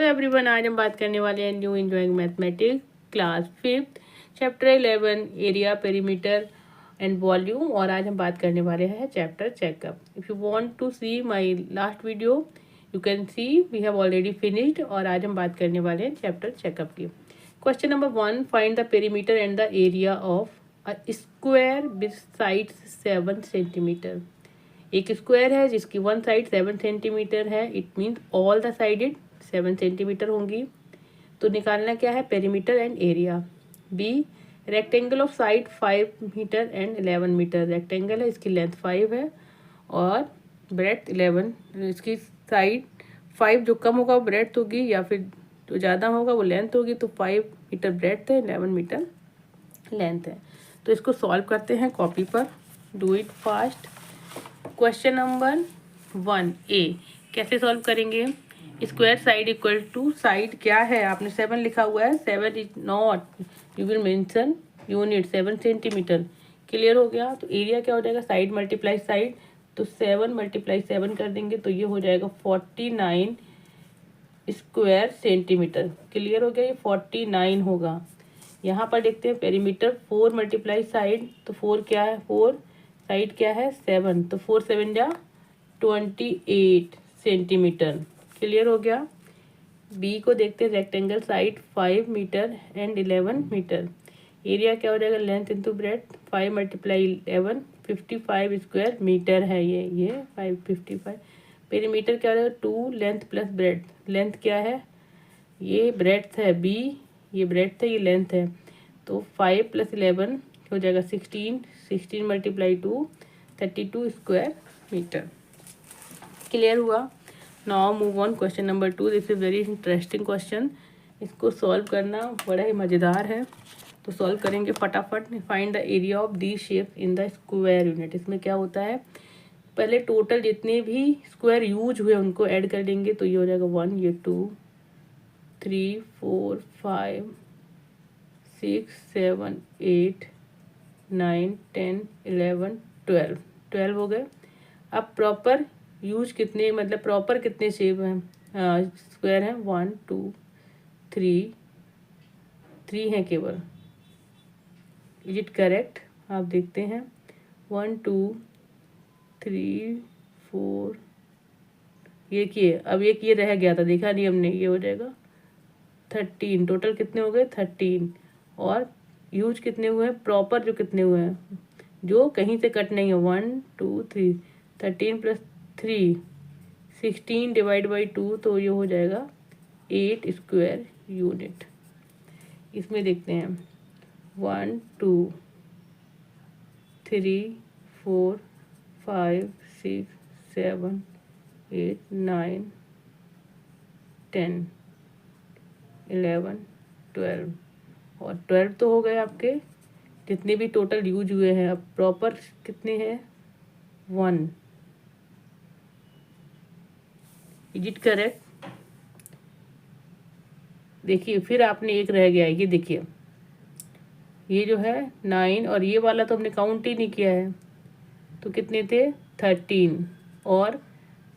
Everyone, आज हम बात करने वाले हैं new enjoying mathematics class 5th chapter 11 area perimeter and volume. और आज हम बात करने वाले हैं chapter checkup. If you want to see my last video you can see, we have already finished. और आज हम बात करने वाले हैं चैप्टर चेकअप की। Question number 1, find the perimeter and the area of a square with sides 7 centimetre. एक square है जिसकी वन साइड 7 सेंटीमीटर है, it means all the sided 7 centimetre होंगी। तो निकालना क्या है, perimeter and area. B, rectangle of side 5 metre and 11 metre. Rectangle है, इसकी लेंथ 5 है और ब्रेड्थ 11। इसकी साइड 5 जो कम होगा वो ब्रेड्थ होगी, या फिर जो ज़्यादा होगा वो लेंथ होगी। तो 5 मीटर ब्रेड्थ है, 11 मीटर लेंथ है। तो इसको सॉल्व करते हैं कॉपी पर, do it fast. Question number 1 A, कैसे सॉल्व करेंगे। Square side equal to, side क्या है, आपने 7 लिखा हुआ है, 7 is not, you will mention unit 7 centimetre. Clear हो गया। तो एरिया क्या हो जाएगा, साइड मल्टीप्लाई साइड, तो 7 मल्टीप्लाई 7 कर देंगे तो ये हो जाएगा 49 स्क्वायर सेंटीमीटर। क्लियर हो गया, ये 49 होगा। यहाँ पर देखते हैं पेरीमीटर 4 मल्टीप्लाई साइड, तो 4 क्या है, 4 साइड क्या है 7, तो 4 7 जा 28 सेंटीमीटर। क्लियर हो गया। बी को देखते हैं, rectangle side 5 metre and 11 metre. Area क्या हो जाएगा, length into breadth, 5 multiply 11 55 square metre है ये 555। पेरीमीटर क्या हो जाएगा, 2 लेंथ प्लस ब्रेड्थ। लेंथ क्या है, ये ब्रेड्थ है बी, ये ब्रेड्थ है, ये लेंथ है। तो 5 + 11 हो जाएगा 16, 16 मल्टीप्लाई 2 32 स्क्वायर मीटर। क्लियर हुआ। Now move on question number 2। This is very interesting question. इसको सॉल्व करना बड़ा ही मज़ेदार है, तो सॉल्व करेंगे फटाफट। Find the area of the shape in the square unit. इसमें क्या होता है, पहले टोटल जितने भी स्क्वायर यूज हुए उनको ऐड कर लेंगे, तो ये हो जाएगा 1, ये 2 3 4 5 6 7 8 9 10 11 12 12 हो गए। अब प्रॉपर यूज कितने, मतलब प्रॉपर कितने शेप हैं, स्क्वायर हैं, 1 2 3 हैं केवल। इज इट करेक्ट, आप देखते हैं 1 2 3 4, ये किए, अब एक ये रह गया था, देखा नहीं हमने, ये हो जाएगा 13। टोटल कितने हो गए 13। और यूज कितने हुए हैं, प्रॉपर जो कितने हुए हैं, जो कहीं से कट नहीं है, 1 2 3 13 + 3 16 डिवाइड बाई 2, तो ये हो जाएगा 8 स्क्वायर यूनिट। इसमें देखते हैं 1 2 3 4 5 6 7 8 9 10 11 12, और 12 तो हो गए आपके जितने भी टोटल यूज हुए हैं। अब प्रॉपर कितने हैं, 1। Is it correct. देखिए फिर आपने एक रह गया, ये देखिए, ये जो है 9, और ये वाला तो हमने काउंट ही नहीं किया है, तो कितने थे 13, और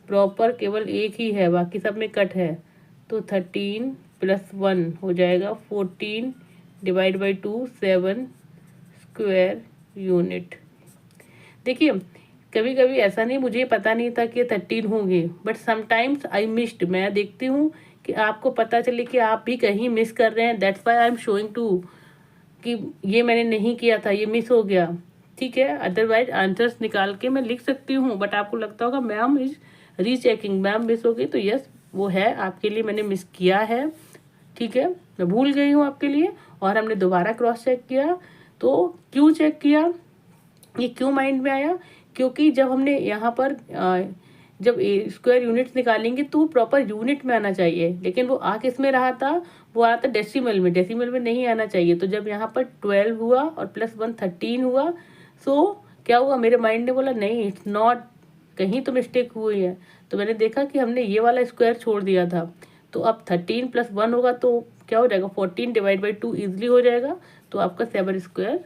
प्रॉपर केवल एक ही है, बाकी सब में कट है। तो 13 + 1 हो जाएगा 14 डिवाइड बाई 2 7 स्क्वायर यूनिट। देखिए कभी कभी ऐसा नहीं, मुझे पता नहीं था कि 13 होंगे, बट समटाइम्स आई मिस्ड। मैं देखती हूँ कि आपको पता चले कि आप भी कहीं मिस कर रहे हैं, that's why I am showing to कि ये मैंने नहीं किया था, ये मिस हो गया। ठीक है, अदरवाइज आंसर्स निकाल के मैं लिख सकती हूँ, बट आपको लगता होगा ma'am is rechecking, ma'am miss हो गई। तो यस वो है, आपके लिए मैंने मिस किया है। ठीक है, मैं भूल गई हूँ आपके लिए, और हमने दोबारा क्रॉस चेक किया। तो क्यों चेक किया, ये क्यों माइंड में आया, क्योंकि जब हमने यहाँ पर जब स्क्वायर यूनिट्स निकालेंगे तो प्रॉपर यूनिट में आना चाहिए, लेकिन वो आ किस में रहा था, वो आ रहा था डेसिमल में। डेसिमल में नहीं आना चाहिए। तो जब यहाँ पर 12 हुआ और +1 13 हुआ, सो क्या हुआ, मेरे माइंड ने बोला नहीं इट्स नॉट, कहीं तो मिस्टेक हुई है। तो मैंने देखा कि हमने ये वाला स्क्वायर छोड़ दिया था। तो अब 13 + 1 होगा तो क्या हो जाएगा, 14 डिवाइड बाई 2 ईजिली हो जाएगा, तो आपका 7 स्क्वायर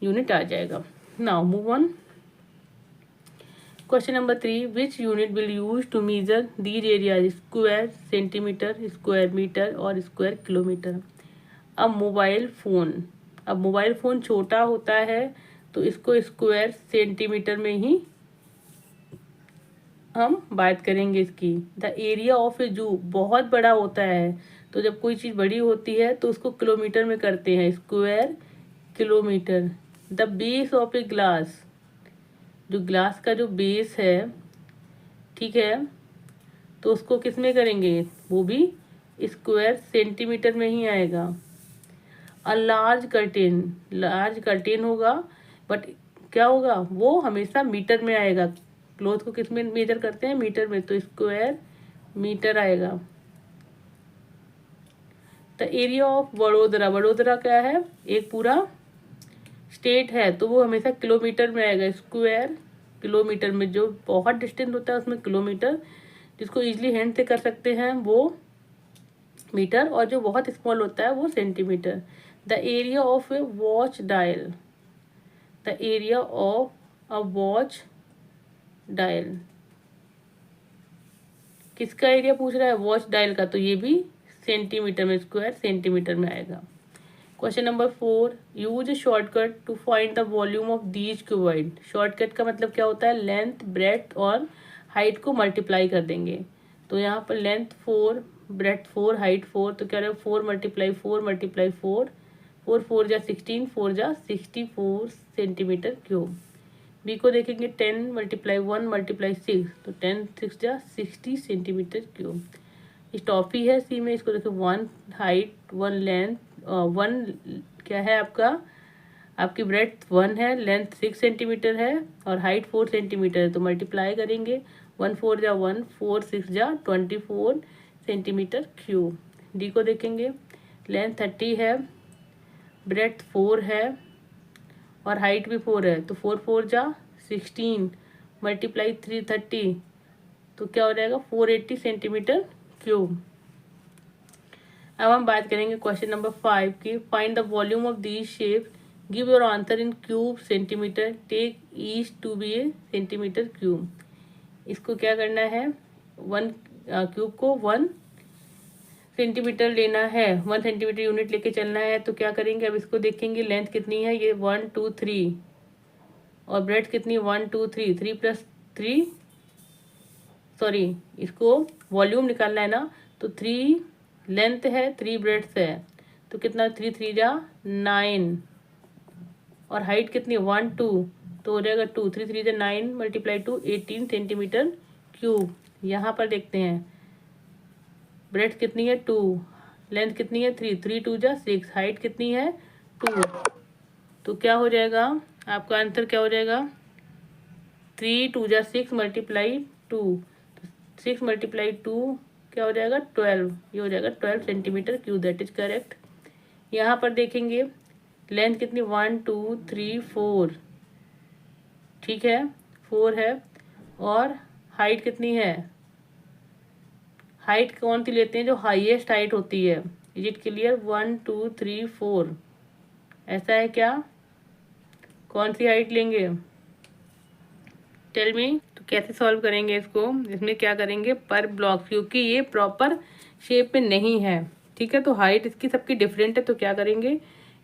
यूनिट आ जाएगा। Now move on. Question number 3, which unit will use to measure these areas, square centimetre, square metre और स्क्वायर किलोमीटर। अब मोबाइल फ़ोन छोटा होता है तो इसको स्क्वायर सेंटीमीटर में ही हम बात करेंगे इसकी। द एरिया ऑफ ए जू बहुत बड़ा होता है, तो जब कोई चीज़ बड़ी होती है तो उसको किलोमीटर में करते हैं, square kilometre. The base of a glass, जो ग्लास का जो बेस है, ठीक है, तो उसको किस में करेंगे, वो भी स्क्वायर सेंटीमीटर में ही आएगा। अ लार्ज कर्टेन होगा, बट क्या होगा, वो हमेशा मीटर में आएगा। क्लोथ को किस में मेजर करते हैं, मीटर में, तो स्क्वायर मीटर आएगा। द एरिया ऑफ वडोदरा क्या है, एक पूरा स्टेट है, तो वो हमेशा किलोमीटर में आएगा, स्क्वायर किलोमीटर में। जो बहुत डिस्टेंस होता है उसमें किलोमीटर, जिसको इजीली हैंड से कर सकते हैं वो मीटर, और जो बहुत स्मॉल होता है वो centimetre. The area of A watch dial, the area of a watch dial, किसका एरिया पूछ रहा है, वॉच डायल का, तो ये भी सेंटीमीटर में, स्क्वायर सेंटीमीटर में आएगा। Question number 4, use shortcut to find the volume of these cuboid. Shortcut का मतलब क्या होता है, लेंथ ब्रेड्थ और हाइट को मल्टीप्लाई कर देंगे। तो यहाँ पर लेंथ 4, ब्रेड्थ 4, हाइट 4, तो क्या रहेगा 4 मल्टीप्लाई 4 मल्टीप्लाई 4, 4 4 जा 16, 4 जा 64 सेंटीमीटर क्यूब। बी को देखेंगे 10 मल्टीप्लाई 1 मल्टीप्लाई 6, तो 10 6 जा 60 सेंटीमीटर क्यूब। स्टॉफी है सी में, इसको देखो 1 हाइट 1 लेंथ, 1 क्या है आपकी ब्रेड्थ 1 है, लेंथ 6 सेंटीमीटर है और हाइट 4 सेंटीमीटर है, तो मल्टीप्लाई करेंगे 1 4 जा 1, 4 6 जा 24 सेंटीमीटर क्यूब। डी को देखेंगे लेंथ 30 है, ब्रेड्थ 4 है और हाइट भी 4 है, तो 4 4 जा 16 मल्टीप्लाई 330, तो क्या हो जाएगा 480 सेंटीमीटर क्यूब। अब हम बात करेंगे क्वेश्चन नंबर 5 की, find the volume of these shape, give your answer in cube centimetre, take each to be a centimetre cube. इसको क्या करना है, 1 क्यूब को 1 सेंटीमीटर लेना है, 1 सेंटीमीटर यूनिट लेके चलना है, तो क्या करेंगे, अब इसको देखेंगे लेंथ कितनी है, ये 1 2 3 और ब्रेड्थ कितनी 1 2 3 3 प्लस 3, सॉरी इसको वॉल्यूम निकालना है ना, तो 3 लेंथ है 3 ब्रेड्थ है, तो कितना 3 3 जा 9 और हाइट कितनी 1 2, तो हो जाएगा 2 3 3 जा 9 मल्टीप्लाई 2 18 सेंटीमीटर क्यूब। यहाँ पर देखते हैं ब्रेड्थ कितनी है 2, लेंथ कितनी है 3 3 2 जा 6, हाइट कितनी है 2, तो क्या हो जाएगा आपका आंसर, क्या हो जाएगा 3 2 जा 6 मल्टीप्लाई 2, 6 मल्टीप्लाई 2 क्या हो जाएगा 12, ये हो जाएगा 12 centimetre cube, that is correct. यहाँ पर देखेंगे लेंथ कितनी 1 2 3 4, ठीक है 4 है, और हाइट कितनी है, हाइट कौन सी लेते हैं, जो हाईएस्ट हाइट होती है। इज इट क्लियर, 1 2 3 4, ऐसा है क्या, कौन सी हाइट लेंगे, टेल मी। तो कैसे सॉल्व करेंगे इसको, इसमें क्या करेंगे पर ब्लॉक, क्योंकि ये प्रॉपर शेप में नहीं है, ठीक है, तो हाइट इसकी सबकी डिफरेंट है, तो क्या करेंगे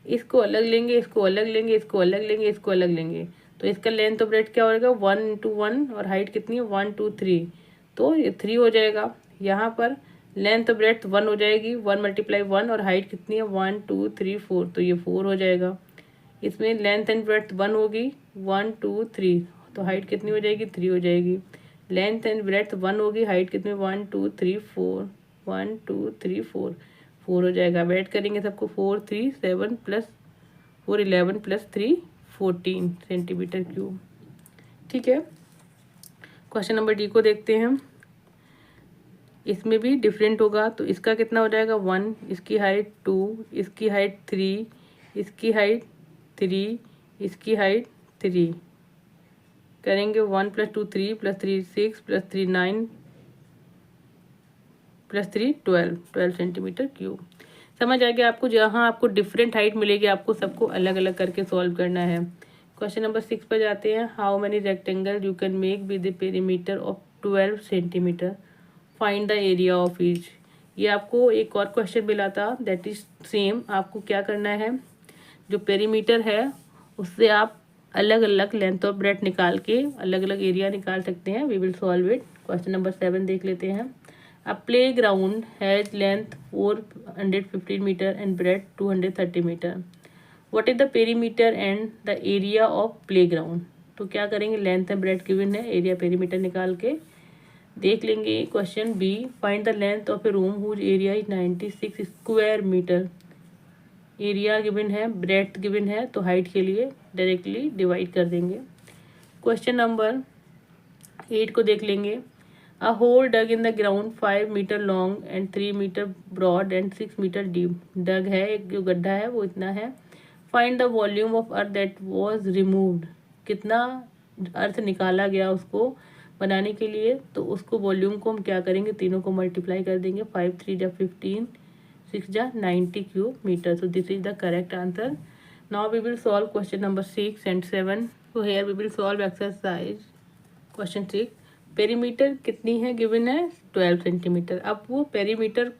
इसको अलग लेंगे, इसको अलग लेंगे, इसको अलग लेंगे, इसको अलग लेंगे, तो इसका लेंथ और ब्रेड्थ क्या हो जाएगा 1 into 1 और हाइट कितनी है 1 2 3, तो ये 3 हो जाएगा। यहाँ पर लेंथ और ब्रेड्थ 1 हो जाएगी, 1 मल्टीप्लाई 1 और हाइट कितनी है 1 2 3 4, तो ये 4 हो जाएगा। इसमें लेंथ एंड ब्रेड्थ 1 होगी 1 2 3, तो हाइट कितनी हो जाएगी 3 हो जाएगी। लेंथ एंड ब्रेड्थ 1 होगी, हाइट कितनी 1 2 3 4, 1 2 3 4, 4 हो जाएगा। ऐड करेंगे सबको 4 3 7 प्लस 4 11 प्लस 3 14 सेंटीमीटर क्यूब, ठीक है। क्वेश्चन नंबर डी को देखते हैं, इसमें भी डिफरेंट होगा, तो इसका कितना हो जाएगा 1, इसकी हाइट 2, इसकी हाइट 3, इसकी हाइट 3, इसकी हाइट 3, करेंगे 1 plus 2 3 plus 3 6 plus 3 9 plus 3 12 centimetre cube. समझ आ गया आपको, जहाँ आपको डिफरेंट हाइट मिलेगी आपको सबको अलग अलग करके सॉल्व करना है। क्वेश्चन नंबर 6 पर जाते हैं। How many rectangle you can make with A perimeter of 12 centimetre, find the area of each. ये आपको एक और क्वेश्चन मिला था, दैट इज सेम। आपको क्या करना है, जो पेरीमीटर है उससे आप अलग अलग लेंथ और ब्रेथ निकाल के अलग अलग एरिया निकाल सकते हैं। We will solve it. Question number 7 देख लेते हैं। A playground has length 415 metre and breadth 230 metre. What is the perimeter and the area of playground. तो क्या करेंगे, लेंथ एंड ब्रेथ गिवन है, एरिया पेरीमीटर निकाल के देख लेंगे। Question B, find the length of a room whose area is 96 square metre. Area given है, breadth given है, तो हाइट के लिए डायरेक्टली डिवाइड कर देंगे। क्वेश्चन नंबर 8 को देख लेंगे। A hole dug in the ground 5 metre long and 3 metre broad and 6 metre deep. Dug है, एक जो गड्ढा है वो इतना है। Find the volume of earth that was removed. कितना अर्थ निकाला गया उसको बनाने के लिए, तो उसको वॉल्यूम को हम क्या करेंगे, तीनों को मल्टीप्लाई कर देंगे। 5 3 जा 15, 6 जा 90 cube metre. So this is the correct answer. Now we will solve question number 6 and 7. So here we will solve exercise question 6. Perimeter कितनी है गिवन है, 12 सेंटीमीटर। अब वो पेरीमीटर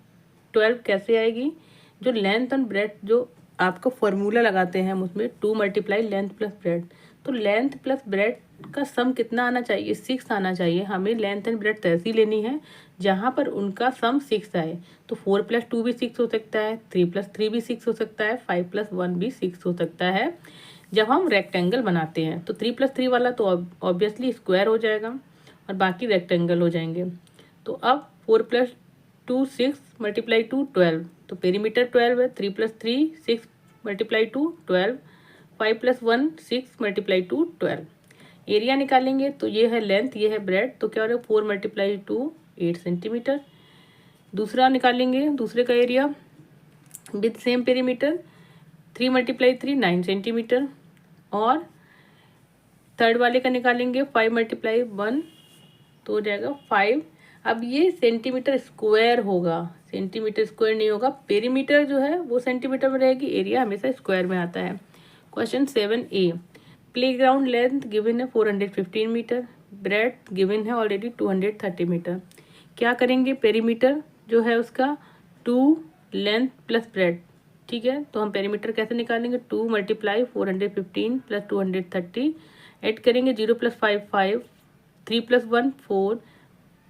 12 कैसे आएगी, जो लेंथ एंड ब्रेथ जो आपका फॉर्मूला लगाते हैं हम उसमें 2 मल्टीप्लाई लेंथ प्लस ब्रेथ। तो लेंथ प्लस ब्रेथ का सम कितना आना चाहिए, 6 आना चाहिए। हमें लेंथ एंड ब्रेथ ऐसी लेनी है जहाँ पर उनका सम 6 आए। तो 4 + 2 भी 6 हो सकता है, 3 + 3 भी 6 हो सकता है, 5 + 1 भी 6 हो सकता है जब हम रेक्टेंगल बनाते हैं। तो 3 + 3 वाला तो ऑब्वियसली स्क्वायर हो जाएगा और बाकी रेक्टेंगल हो जाएंगे। तो अब 4 + 2 6 × 2 12। तो पेरीमीटर 12 है। 3 + 3 6 × 2 12, 5 + 1 6 × 2 12। एरिया निकालेंगे तो ये है लेंथ, ये है ब्रेथ, तो क्या हो रहा है 4 × 2 8 सेंटीमीटर। दूसरा निकालेंगे, दूसरे का area with same perimeter 3 × 3 9 centimetre. और थर्ड वाले का निकालेंगे 5 × 1 तो हो जाएगा 5। अब ये सेंटीमीटर स्क्वायर होगा, सेंटीमीटर स्क्वायर नहीं होगा। पेरीमीटर जो है वो सेंटीमीटर में रहेगी, एरिया हमेशा स्क्वायर में आता है। Question 7A, playground length given है 415 मीटर, ब्रेथ गिवन है ऑलरेडी 230 मीटर। क्या करेंगे, पेरीमीटर जो है उसका 2 लेंथ प्लस ब्रेथ, ठीक है। तो हम पेरीमीटर कैसे निकालेंगे, 2 × 415 + 230 ऐड करेंगे, 0 + 5 5, 3 + 1 4,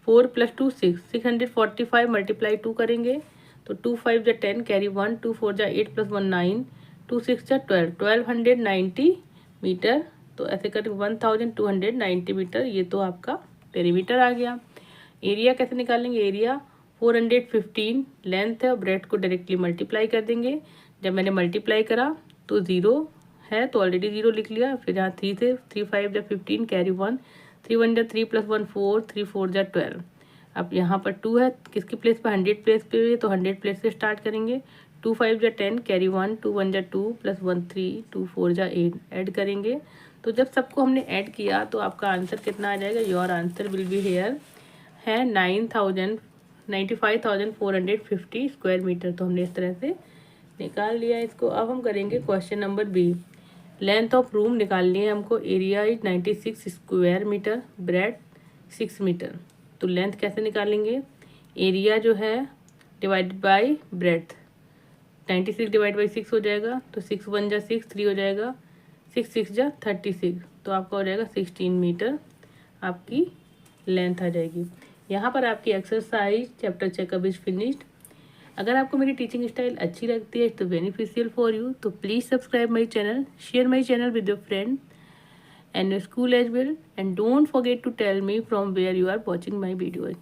4 + 2 6, 645 × 2 करेंगे तो 2 5 × 10 कैरी 1, 2 4 × 8 + 1 9, 2 6 × 12 1290 मीटर। तो ऐसे कर 1290 मीटर, ये तो आपका पेरीमीटर आ गया। एरिया कैसे निकालेंगे, एरिया 415 लेंथ है और ब्रेथ को डायरेक्टली मल्टीप्लाई कर देंगे। जब मैंने मल्टीप्लाई करा तो 0 है तो ऑलरेडी 0 लिख लिया। फिर यहाँ 3 थे, 3 5 × 15 कैरी 1, 3 1 × 3 + 1 4, 3 4 × 12। अब यहाँ पर 2 है, किसकी प्लेस पर, 100 प्लेस पे, तो 100 प्लेस से स्टार्ट करेंगे। 2 5 × 10 कैरी 1, 2 1 × 2 + 1 3, 2 4 × 8 ऐड करेंगे। तो जब सबको हमने ऐड किया तो आपका आंसर कितना आ जाएगा, your answer will be here है 95,450 स्क्वायर मीटर। तो हमने इस तरह से निकाल लिया इसको। अब हम करेंगे question number B. Length of room निकालनी है हमको, area is 96 square metre, breadth 6 metre. तो लेंथ कैसे निकालेंगे, एरिया जो है डिवाइडेड बाय ब्रेथ, 96 / 6 हो जाएगा। तो 6 1 × 6 3 हो जाएगा, 6 6 × 36, तो आपका हो जाएगा 16 मीटर आपकी लेंथ आ जाएगी। यहाँ पर आपकी exercise chapter checkup is finished. अगर आपको मेरी टीचिंग स्टाइल अच्छी लगती है तो बेनिफिशियल फॉर यू, तो please subscribe my channel, share my channel with your friend and your school as well, and don't forget to tell me from where you are watching my videos.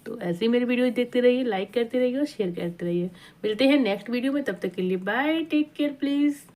तो ऐसे ही मेरी video देखते रहिए, like करते रहिए और share करते रहिए। मिलते हैं नेक्स्ट वीडियो में, तब तक के लिए बाय, टेक केयर प्लीज़।